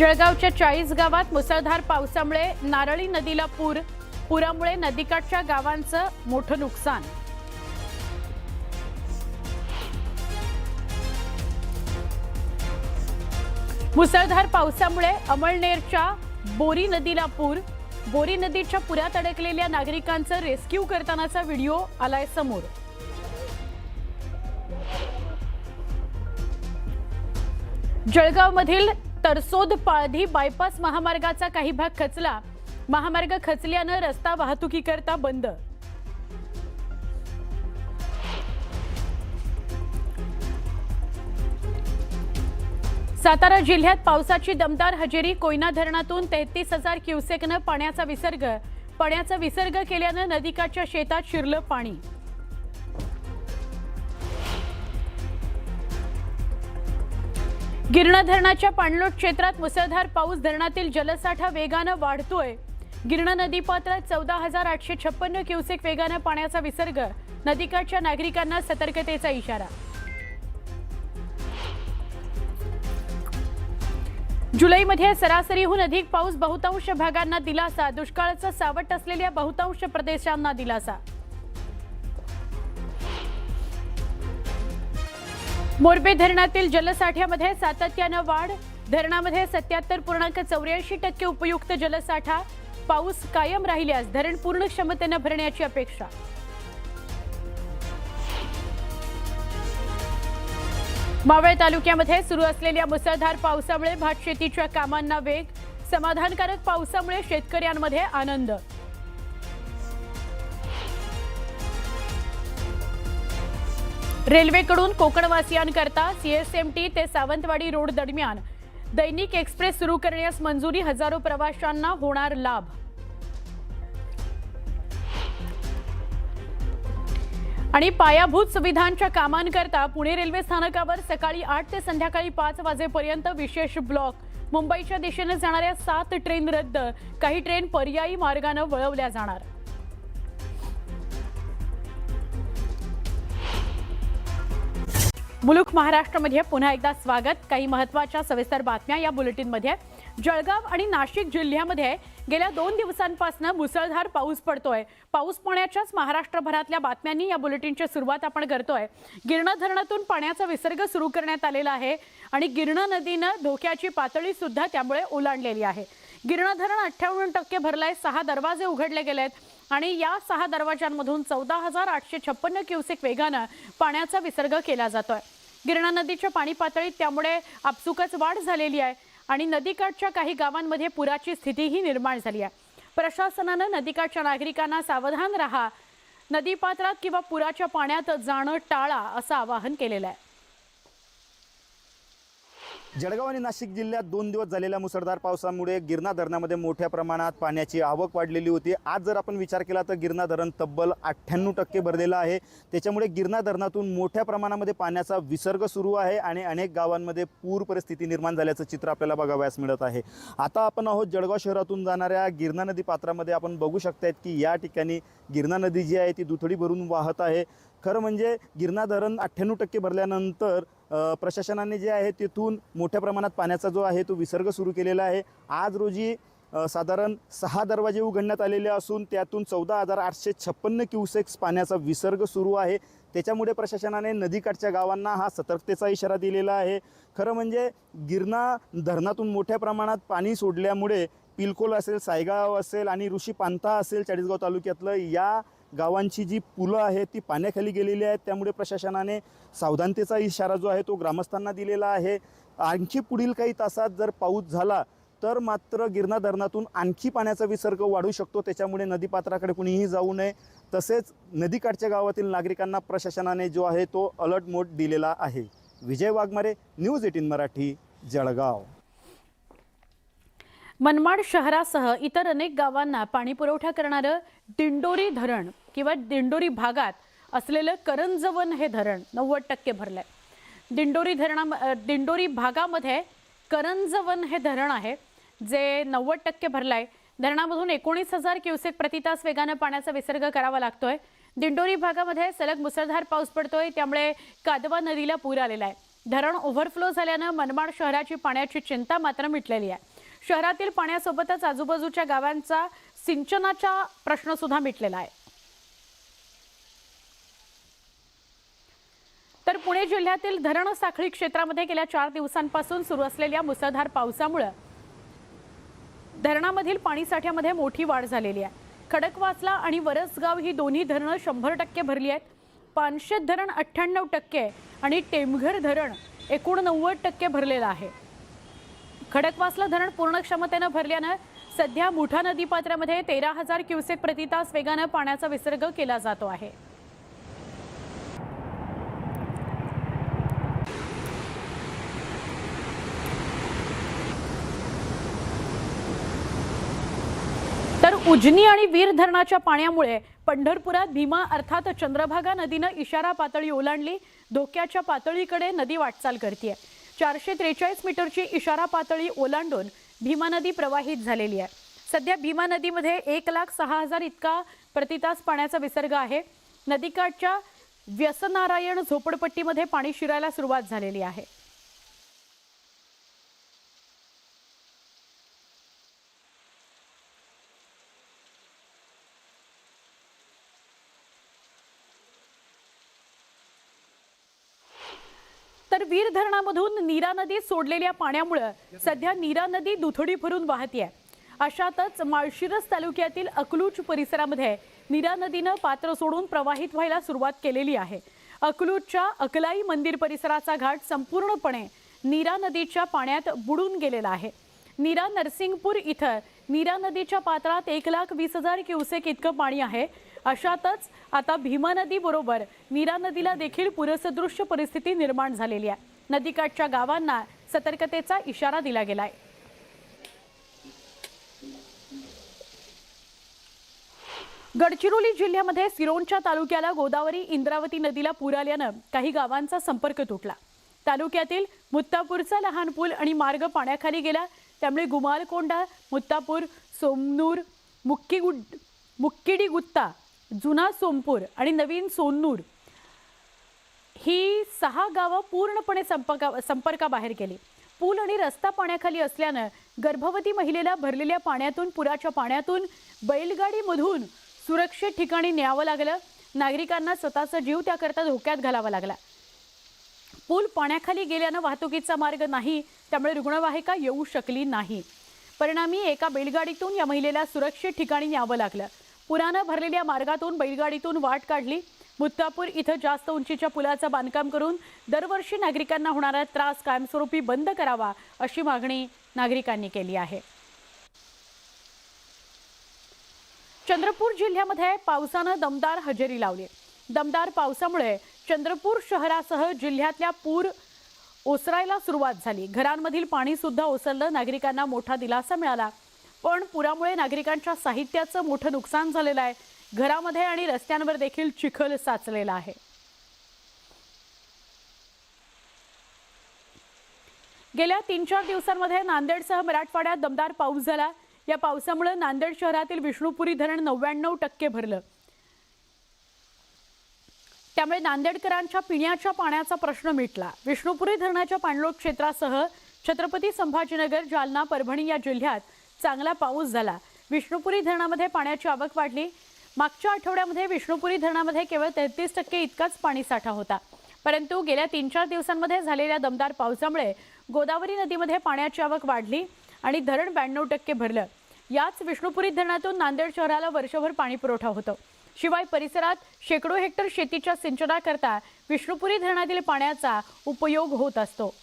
जळगावच्या 40 गावात मुसळधार पावसामुळे नारळी नदीला पुरामुळे नदीकाठच्या गावांचं मोठं नुकसान। मुसळधार पावसामुळे अमळनेरच्या बोरी नदीला बोरी नदीच्या पुरात अडकलेल्या नागरिकांचं रेस्क्यू करतानाचा व्हिडिओ आलाय समोर। जळगावमधील तरसोद पाळधी बायपास महामार्गाचा काही भाग खचला। महामार्ग खचल्याने रस्ता वाहतुकीकरता बंद। सातारा जिल्ह्यात पावसाची दमदार हजेरी। कोयना धरणातून 33,000 क्युसेकने पाण्याचा विसर्ग केल्याने नदीकाठच्या शेतात शिरलं पाणी। गिरणा धरणाच्या पाणलोट क्षेत्रात मुसळधार पाऊस। धरणातील जलसाठा वेगाने वाढतोय। गिरणा नदीपात्रात 14,856 क्युसेक वेगाने पाण्याचा विसर्ग। नदीकाठच्या नागरिकांना सतर्कतेचा इशारा। जुलैमध्ये सरासरीहून अधिक पाऊस। बहुतांश भागांना दिलासा। दुष्काळाचं सावट असलेल्या बहुतांश प्रदेशांना दिलासा। मोरबे धरणातील जलसाठ्यामध्ये सातत्याने वाढ। धरणामध्ये 77.84% उपयुक्त जलसाठा। पाऊस कायम राहिल्यास धरण पूर्ण क्षमतेने भरण्याची अपेक्षा। मावळ तालुक्यामध्ये सुरू असलेल्या मुसळधार पावसामुळे भात शेतीच्या कामांना वेग। समाधानकारक पावसामुळे शेतकऱ्यांमध्ये आनंद। रेल्वेकडून कोकणवासियांकरता सीएसएमटी ते सावंतवाडी रोड दरम्यान दैनिक एक्सप्रेस सुरू करण्यास मंजुरी। हजारो प्रवाशांना होणार लाभ। आणि पायाभूत सुविधांच्या कामांकरता पुणे रेल्वे स्थानकावर सकाळी 8 ते संध्याकाळी 5 वाजेपर्यंत विशेष ब्लॉक। मुंबईच्या दिशेने जाणाऱ्या 7 ट्रेन रद्द। काही ट्रेन पर्यायी मार्गाने वळवल्या जाणार। मुलुक महाराष्ट्रामध्ये पुन्हा एकदा स्वागत। काही महत्त्वाच्या सविस्तर बातम्या या बुलेटिनमध्ये। जळगाव आणि नाशिक जिल्ह्यामध्ये गेल्या 2 दिवसांपासून मुसळधार पाऊस पडतोय। पाऊस पाण्याच्याच महाराष्ट्रभरातल्या बातम्यांनी या बुलेटिनची सुरुवात आपण करतोय। गिरणा धरणातून पाण्याचा विसर्ग सुरू करण्यात आलेला आहे आणि गिरणा नदीने धोक्याची पातळी सुद्धा त्यामुळे ओलांडलेली आहे। गिरणा धरण 58% भरलंय। 6 दरवाजे उघडले गेलेत आणि या 6 दरवाजांमधून 14,856 क्युसेक वेगाने पाण्याचा विसर्ग केला जातोय। गिरणा नदीच्या पाणी पातळीत त्यामुळे आपसुकच वाढ झालेली आहे आणि नदीकाठच्या काही गावांमध्ये पुराची स्थितीही निर्माण झाली आहे। प्रशासनाने नदीकाठच्या नागरिकांना सावधान राहा, नदीपात्रात किंवा पुराच्या पाण्यात जाणं टाळा असं आवाहन केलेलं आहे। जळगाव आणि नाशिक जिल्ह्यात 2 दिवस झालेल्या मुसळधार पावसामुळे गिरणा धरणामध्ये मोठ्या प्रमाणात पाण्याची आवक वाढलेली होती। आज जर आपण विचार केला तर गिरणा धरण तब्बल 98% भरलेलं आहे। त्याच्यामुळे गिरणा धरणातून मोठ्या प्रमाणामध्ये पाण्याचा विसर्ग सुरू आहे आणि अनेक गावांमध्ये पूर परिस्थिती निर्माण झाल्याचं चित्र आपल्याला बघावयास मिळत आहे। आता आपण आहोत जळगाव शहरातून जाणाऱ्या गिरणा नदी पात्रामध्ये। आपण बघू शकतायत की या ठिकाणी गिरणा नदी जी आहे ती दुथडी भरून वाहत आहे। खरं म्हणजे गिरणा धरण 98% भरल्यानंतर प्रशासनाने जे आहे तिथून मोठ्या प्रमाणात पाण्याचा जो आहे तो विसर्ग सुरू केलेला आहे। आज रोजी साधारण 6 दरवाजे उघडण्यात आलेले असून त्यातून 14,856 क्युसेक्स पाण्याचा विसर्ग सुरू आहे। त्याच्यामुळे प्रशासनाने नदीकाठच्या गावांना हा सतर्कतेचा इशारा दिलेला आहे। खरं म्हणजे गिरणा धरणातून मोठ्या प्रमाणात पाणी सोडल्यामुळे पिलकोल असेल, सायगाव असेल आणि ऋषीपांता असेल चाळीसगाव तालुक्यातलं या गावांची जी पुलं आहेत ती पाण्याखाली गेलेली आहेत। त्यामुळे प्रशासनाने सावधानतेचा इशारा जो आहे तो ग्रामस्थांना दिलेला आहे। आणखी पुढील काही तासात जर पाऊस झाला तर मात्र गिरणा धरणातून आणखी पाण्याचा विसर्ग वाढू शकतो। त्याच्यामुळे नदीपात्राकडे कुणीही जाऊ नये। तसेच नदीकाठच्या गावातील नागरिकांना प्रशासनाने जो आहे तो अलर्ट मोड दिलेला आहे। विजय वाघमारे, न्यूज 18 मराठी, जळगाव। मनमाड शहरासह इतर अनेक गावांना पाणी पुरवठा करणारे दिंडोरी धरण किंवा दिंडोरी भागात असलेले करंजवन हे धरण 90% भरलंय। दिंडोरी भागामध्ये करंजवन हे धरण आहे जे 90% भरलंय। धरणामधून 19,000 क्युसेक प्रतितास वेगाने पाण्याचा विसर्ग करावा लागतोय। दिंडोरी भागामध्ये सलग मुसळधार पाऊस पडतोय त्यामुळे कादवा नदीला पूर आलेला आहे। धरण ओव्हरफ्लो झाल्याने मनमाड शहराची पाण्याची चिंता मात्र मिटलेली आहे। शहरातील पाण्यासोबतच आजूबाजूच्या गावांचा सिंचनाचा प्रश्न सुद्धा मिटलेला आहे। तर पुणे जिल्ह्यातील धरण साखळी क्षेत्रामध्ये गेल्या 4 दिवसांपासून सुरू असलेल्या मुसळधार पावसामुळे धरणामधील पाणीसाठ्यामध्ये मोठी वाढ झालेली आहे। खडकवासला आणि वरसगाव ही दोन्ही धरणं 100% भरली आहेत। पानशेत धरण 98% आणि टेमघर धरण 89% भरलेलं आहे। खडकवासला धरण पूर्ण क्षमतेने भरल्याने सध्या मुठा नदीपात्रामध्ये 13,000 क्युसेक प्रति तास वेगाने पाण्याचा विसर्ग केला जातो आहे। तर उजनी आणि वीर धरणाच्या पाण्यामुळे पंढरपुरात भीमा अर्थात चंद्रभागा नदीने इशारा पातळी ओलांडली। धोक्याच्या पातळीकडे नदी वाटचाल करते। 443 मीटरची इशारा पातळी ओलांडून भीमा नदी प्रवाहित झालेली आहे। सध्या भीमा नदीमध्ये 1,06,000 इतका प्रतितास पाण्याचा विसर्ग आहे। नदीकाठच्या व्यसनारायण झोपडपट्टीमध्ये पाणी शिरायला सुरुवात झालेली आहे। तर वीर धरणामधून नीरा नदीत सोडलेल्या पाण्यामुळे सध्या नीरा नदी दुथडी भरून वाहते। अशातच माळशिरस तालुक्यातील अकलूज परिसरामध्ये नीरा नदीने पात्र सोडून प्रवाहित व्हायला सुरुवात केलेली आहे। अकलूजच्या अकलाई मंदिर परिसराचा घाट संपूर्णपणे नीरा नदीच्या पाण्यात बुडून गेलेला आहे। नीरा नरसिंगपूर इथं नीरा नदीच्या पात्रात 1,20,000 क्युसेक इतकं पाणी आहे। अशातच आता भीमा नदी बरोबर नीरा नदीला देखील पूरसदृश्य परिस्थिती निर्माण झालेली आहे। नदीकाठच्या गावांना सतर्कतेचा इशारा दिला गेलाय। गडचिरोली जिल्ह्यामध्ये सिरोंचा तालुक्याला गोदावरी इंद्रावती नदीला पूर आल्याने काही गावांचा संपर्क तुटला। तालुक्यातील मुत्तापूरचा लहान पूल आणि मार्ग पाण्याखाली गेला। त्यामुळे गुमालकोंडा, मुत्तापूर, सोमनूर, मुक्किडीगुत्ता, जुना सोमपूर आणि नवीन सोन्नूर ही 6 गावं पूर्णपणे संपर्काबाहेर गेली। पूल आणि रस्ता पाण्याखाली असल्याने गर्भवती महिलेला भरलेल्या पाण्यातून पुराच्या पाण्यातून बैलगाडीमधून सुरक्षित ठिकाणी न्यावं लागलं। नागरिकांना स्वतःचा जीव त्याकरता धोक्यात घालावा लागला। पूल पाण्याखाली गेल्याने वाहतुकीचा मार्ग नाही, त्यामुळे रुग्णवाहिका येऊ शकली नाही। परिणामी एका बैलगाडीतून या महिलेला सुरक्षित ठिकाणी न्यावं लागलं। पुराने भरलेल्या मार्गातून बैलगाडीतून वाट काढली। मुत्तापूर इथं जास्त उंचीच्या पुलाचं बांधकाम करून दरवर्षी नागरिकांना होणारा त्रास कायमस्वरूपी बंद करावा अशी मागणी नागरिकांनी केली आहे। चंद्रपूर जिल्ह्यामध्ये पावसाने दमदार हजेरी लावली। दमदार पावसामुळे चंद्रपूर शहरासह जिल्ह्यातल्या पूर ओसरायला सुरुवात झाली। घरांमधील पाणी सुद्धा ओसरलं। नागरिकांना मोठा दिलासा मिळाला, पण पुरामुळे नागरिकांच्या साहित्याचं मोठं नुकसान झालेलं आहे। घरामध्ये आणि रस्त्यांवर देखील चिखल साचलेला आहे। गेल्या 3-4 दिवसांमध्ये नांदेडसह मराठवाड्यात दमदार पाऊस झाला। या पावसामुळे नांदेड शहरातील विष्णुपुरी धरण 99% भरलं। त्यामुळे नांदेडकरांच्या पिण्याच्या पाण्याचा प्रश्न मिटला। विष्णुपुरी धरणाच्या पाणलोट क्षेत्रासह छत्रपती संभाजीनगर, जालना, परभणी या जिल्ह्यात चांगला पाऊस झाला। विष्णुपुरी धरणामध्ये पाण्याची आवक वाढली। मागच्या आठवड्यामध्ये विष्णुपुरी धरणामध्ये केवळ 33% इतकाच पाणी साठा होता, परंतु गेल्या 3-4 दिवसांमध्ये झालेल्या दमदार पावसामुळे गोदावरी नदीमध्ये पाण्याची आवक वाढली आणि धरण 92% भरलं। याच विष्णुपुरी धरणातून नांदेड शहराला वर्षभर पाणी पुरवठा होतो। शिवाय परिसरात शेकडो हेक्टर शेतीच्या सिंचनाकरता विष्णुपुरी धरणातील पाण्याचा उपयोग होत असतो।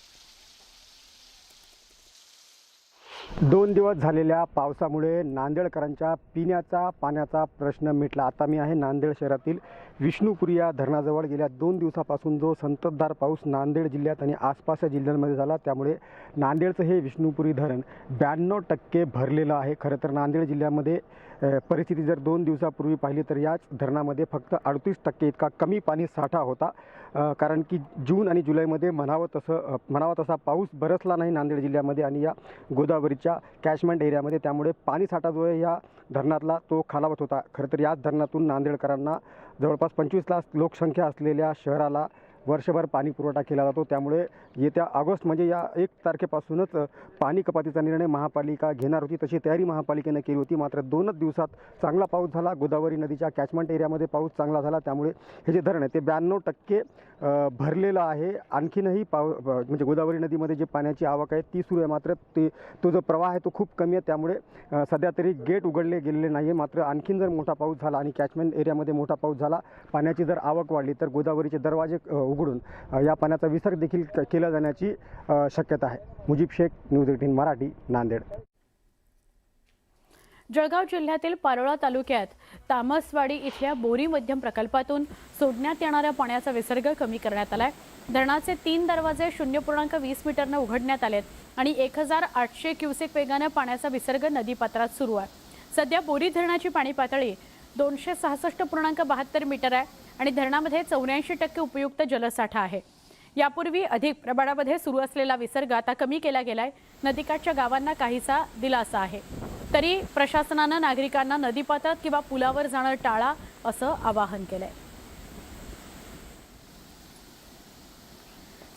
2 दिवस झालेल्या पावसामुळे नांदेडकरांच्या पिण्याचा पाण्याचा प्रश्न मिटला। आता मी आहे नांदेड शहरातील विष्णुपुरी या धरणाजवळ। गेल्या 2 दिवसापासून जो संततधार पाऊस नांदेड जिल्ह्यात आणि आसपासच्या जिल्ह्यांमध्ये झाला, त्यामुळे नांदेडचं हे विष्णुपुरी धरण 92% भरलेलं आहे। खरं तर नांदेड जिल्ह्यामध्ये परिस्थिती जर 2 दिवसापूर्वी पाहिली तर याच धरणामध्ये फक्त 38% इतका कमी पाणी साठा होता, कारण की जून आणि जुलैमध्ये म्हणावा तसा पाऊस बरसला नाही नांदेड जिल्ह्यामध्ये आणि या गोदावरीच्या कॅचमेंट एरियामध्ये। त्यामुळे पाणी साठा जो आहे या धरणातला तो खालावत होता। खरं तर याच धरणातून नांदेडकरांना जवळपास 25 लाख लोकसंख्या असलेल्या शहराला वर्षभर पाणी पुरवठा केला जातो. त्यामुळे येत्या ऑगस्ट म्हणजे या 1 तारखेपासूनच पाणी कपातीचा निर्णय महापालिका घेणार होती. तशी तयारी महापालिकेने केली होती. मात्र 2च दिवसात चांगला पाऊस झाला. गोदावरी नदीच्या कॅचमेंट एरियामध्ये पाऊस चांगला झाला. त्यामुळे हे जे धरण आहे ते 92% भरलेलं आहे. आणखीनही म्हणजे गोदावरी नदीमध्ये जे पाण्याची आवक आहे ती सुरू आहे. मात्र तो जो प्रवाह आहे तो खूप कमी आहे. त्यामुळे सध्या तरी गेट उघडले गेलेले नाही आहे. मात्र आणखीन जर मोठा पाऊस झाला आणि कॅचमेंट एरियामध्ये मोठा पाऊस झाला, पाण्याची जर आवक वाढली तर गोदावरीचे दरवाजे उघडून या पाण्याचा विसर्ग देखील केला जाण्याची शक्यता आहे. मुजीब शेख, न्यूज 18 मराठी, नांदेड. जळगाव जिल्ह्यातील पारोळा तालुक्यात तामसवाडी इथल्या बोरी मध्यम प्रकल्पातून सोडण्यात येणाऱ्या पाण्याचा विसर्ग कमी करण्यात आलाय. धरणाचे 3 दरवाजे 0.20 मीटरनं उघडण्यात आलेत आणि 1800 क्युसेक वेगानं पाण्याचा विसर्ग नदीपात्रात सुरू आहे. सध्या बोरी धरणाची पाणी पातळी 266.72 मीटर आहे आणि धरणामध्ये 84% उपयुक्त जलसाठा आहे. यापूर्वी अधिक प्रमाणामध्ये सुरू असलेला विसर्ग आता कमी केला गेलाय. नदीकाठच्या गावांना काहीसा दिलासा आहे. तरी प्रशासनानं नागरिकांना नदीपात्रात किंवा पुलावर जाणं टाळा असं आवाहन केलंय.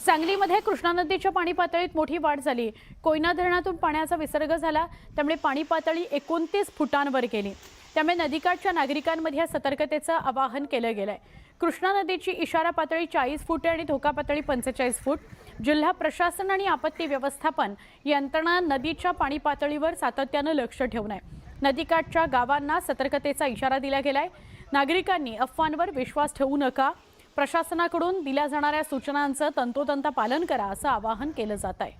सांगलीमध्ये कृष्णा नदीच्या पाणी पातळीत मोठी वाढ झाली. कोयना धरणातून पाण्याचा विसर्ग झाला, त्यामुळे पाणी पातळी 29 फुटांवर गेली. त्यामुळे नदीकाठच्या नागरिकांमध्ये सतर्कतेचं आवाहन केलं गेलंय. कृष्णा नदीची इशारा पातळी 40 फूट आहे आणि धोका पातळी 45 फूट. जिल्हा प्रशासन आणि आपत्ती व्यवस्थापन यंत्रणा नदीच्या पाणी पातळीवर सातत्यानं लक्ष ठेवून आहे. नदीकाठच्या गावांना सतर्कतेचा इशारा दिला गेलाय. नागरिकांनी अफवांवर विश्वास ठेवू नका. प्रशासनाकडून दिल्या जाणाऱ्या सूचनांचं तंतोतंत पालन करा असं आवाहन केलं जात आहे.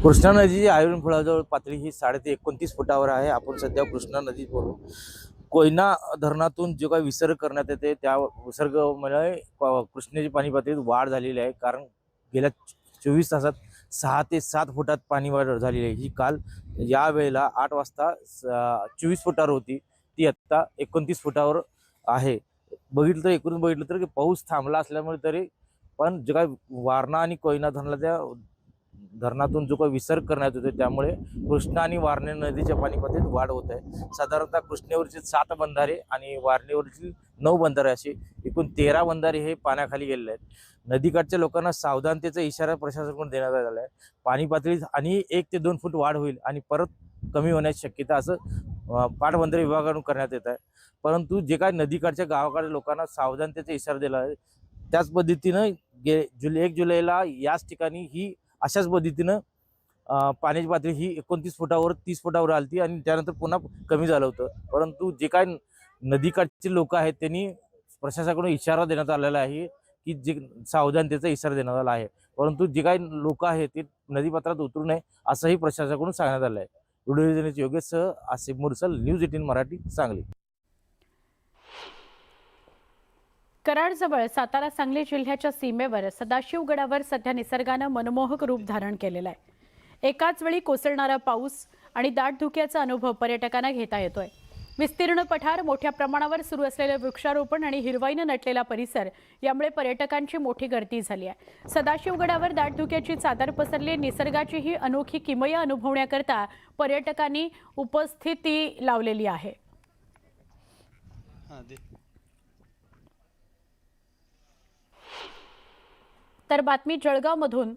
कृष्णा नदीची आयर्न फुलाजवळ पातळी ही 29.5 फुटावर आहे. आपण सध्या कृष्णा नदीवरून कोयना धरणातून जो काही विसर्ग करण्यात येते त्या विसर्गामुळे कृष्णेची पाणी पातळीत वाढ झालेली आहे. कारण गेल्या 24 तासात 6 ते 7 फुटात पाणी वाढ झालेली आहे. ही काल या वेळेला 8 वाजता 24 फुटावर होती, ती आत्ता 29 फुटावर आहे. एकूण बघितलं तर की पाऊस थांबला असल्यामुळे तरी पण जे काही वारणा आणि कोयना धरणातून जो काही विसर्ग करण्यात येतो त्यामुळे कृष्णा आणि वारणे नदीच्या पाणी पातळीत वाढ होत आहे. साधारणतः कृष्णेवरचे 7 बंधारे आणि वारणेवरची 9 बंधारे असे एकूण 13 बंधारे हे पाण्याखाली गेलेले आहेत. नदीकाठच्या लोकांना सावधानतेचा इशारा प्रशासनाकडून देण्यात आलेला आहे. पाणी पातळीत आणि 1 ते 2 फूट वाढ होईल आणि परत कमी होण्याची शक्यता असं पाटबंधारे विभागाकडून करण्यात येत आहे. परंतु जे काही नदीकाठच्या गावाकडे लोकांना सावधानतेचा इशारा दिला आहे त्याच पद्धतीनं 1 जुलैला याच ठिकाणी ही अशाच पद्धतीनं पाण्याची पातळी ही 29 फुटावर 30 फुटावर आली आणि त्यानंतर पुन्हा कमी झालं होतं. परंतु जे काय नदीकाठचे लोक आहेत त्यांनी प्रशासनाकडून इशारा देण्यात आलेला आहे की जे सावधानतेचा इशारा देण्यात आला आहे. परंतु जे काही लोक आहेत ते नदीपात्रात उतरू नये असंही प्रशासनाकडून सांगण्यात आलं आहे. व्हिडिओ योगेशसह आसिफ मुरसल, न्यूज 18 मराठी, सांगली. कराडजवळ सातारा सांगली जिल्ह्याच्या सीमेवर सदाशिवगडावर सध्या निसर्गानं मनमोहक रूप धारण केलेलं आहे. एकाच वेळी कोसळणारा पाऊस आणि दाट धुक्याचा अनुभव पर्यटकांना घेता येतोय. विस्तीर्ण पठार, मोठ्या प्रमाणावर सुरू असलेले वृक्षारोपण आणि हिरवाईनं नटलेला परिसर यामुळे पर्यटकांची मोठी गर्दी झाली आहे. सदाशिवगडावर दाट धुक्याची चादर पसरली. निसर्गाची ही अनोखी किमया अनुभवण्याकरता पर्यटकांनी उपस्थिती लावलेली आहे. तर बातमी जळगावमधून.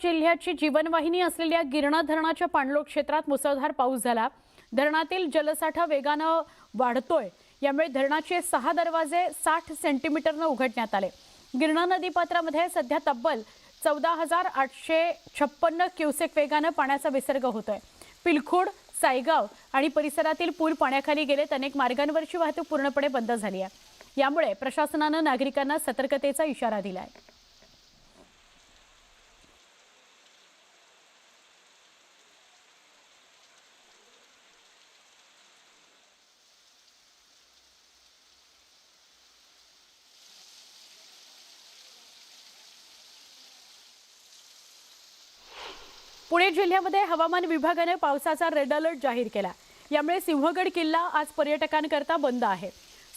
जिल्ह्याची जीवनवाहिनी असलेल्या गिरणा धरणाच्या पाणलोट क्षेत्रात मुसळधार पाऊस झाला. धरणातील जलसाठा वेगानं वाढतोय. यामुळे धरणाचे 6 दरवाजे 60 सेंटीमीटरनं उघडण्यात आले. गिरणा नदीपात्रामध्ये सध्या तब्बल 14,856 क्युसेक वेगानं पाण्याचा विसर्ग होतोय. पिलखुड, सायगाव आणि परिसरातील पूल पाण्याखाली गेलेत. अनेक मार्गांवरची वाहतूक पूर्णपणे बंद झाली आहे. यामुळे प्रशासनानं नागरिकांना सतर्कतेचा इशारा दिलाय. पुणे जिल्ह्यामध्ये हवामान विभागाने पावसाचा रेड अलर्ट जाहीर केला. यामुळे सिंहगड किल्ला आज पर्यटकांकरता बंद आहे.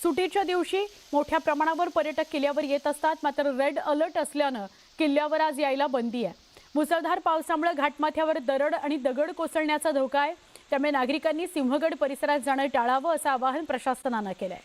सुट्टीच्या दिवशी मोठ्या प्रमाणावर पर्यटक किल्ल्यावर येत असतात. मात्र रेड अलर्ट असल्यानं किल्ल्यावर आज यायला बंदी आहे. मुसळधार पावसामुळे घाटमाथ्यावर दरड आणि दगड कोसळण्याचा धोका आहे, त्यामुळे नागरिकांनी सिंहगड परिसरात जाणं टाळावं असं आवाहन प्रशासनानं केलंय.